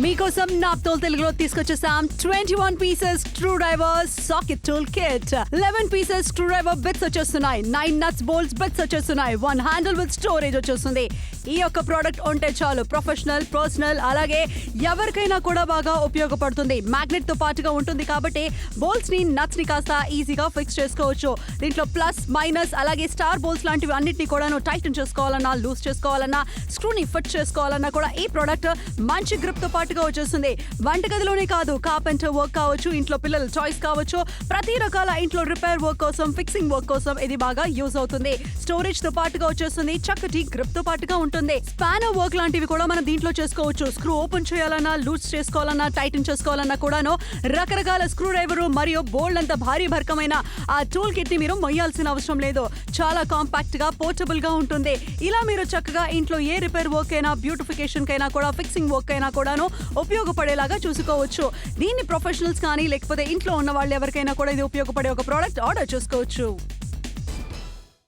మీకోసం నాప్తోల్ తెలుగులో తీసుకొచ్చేసాం 21 pieces screw driver socket tool kit. 11 pieces screw driver bits వచ్చేస్తున్నాయి. 9 నట్స్ బోల్ట్స్ బిట్స్ వచ్చేస్తున్నాయి. 1 హ్యాండిల్ విత్ స్టోరేజ్ వచ్చేస్తుంది. ఈ యొక్క ప్రోడక్ట్ ఉంటే చాలు, ప్రొఫెషనల్, పర్సనల్, అలాగే ఎవరికైనా కూడా బాగా ఉపయోగపడుతుంది. మ్యాగ్నెట్ తో పాటుగా ఉంటుంది కాబట్టి బోల్ట్స్ ని, నట్స్ ని కాస్త ఈజీగా ఫిక్స్ చేసుకోవచ్చు. దీంట్లో ప్లస్, మైనస్, అలాగే స్టార్ బోల్ట్స్ లాంటివి అన్నిటిని కూడా టైటన్ చేసుకోవాలన్నా, లూజ్ చేసుకోవాలన్నా, స్క్రూని ఫిట్ చేసుకోవాలన్నా కూడా ఈ ప్రోడక్ట్ మంచి గ్రిప్ తో పాటుగా వచ్చేస్తుంది. వంటగదిలోనే కాదు, కార్పెంటర్ వర్క్ కావచ్చు, ఇంట్లో పిల్లల చాయిస్ కావచ్చు, ప్రతి రకాల ఇంట్లో రిపేర్ వర్క్ కోసం, ఫిక్సింగ్ వర్క్ కోసం ఇది బాగా యూజ్ అవుతుంది. స్టోరేజ్ తో పాటుగా వచ్చేస్తుంది, చక్కటి గ్రిప్ తో పాటుగా ఉంటుంది. స్పానర్ వర్క్ లాంటివి కూడా మనం దీంట్లో చేసుకోవచ్చు. స్క్రూ ఓపెన్ చేయాలన్నా, లూజ్ చేసుకోవాలన్నా, టైటన్ చేసుకోవాలన్నా కూడాను రకరకాల స్క్రూ డ్రైవర్ మరియు బోల్డ్ అంత భారీ భరకమైన ఆ టూల్ కిట్ ని మీరు మొయ్యాల్సిన అవసరం లేదు. చాలా కాంపాక్ట్ గా, పోర్టబుల్ గా ఉంటుంది. ఇలా మీరు చక్కగా ఇంట్లో ఏ రిపేర్ వర్క్ అయినా, బ్యూటిఫికేషన్ కైనా కూడా, ఫిక్సింగ్ వర్క్ అయినా కూడాను ఉపయోగపడేలాగా చూసుకోవచ్చు. దీన్ని ప్రొఫెషనల్స్ కానీ లేకపోతే ఇంట్లో ఉన్న వాళ్ళు ఎవరికైనా కూడా ఇది ఉపయోగపడే ఒక ప్రోడక్ట్ ఆర్డర్ చేసుకోవచ్చు.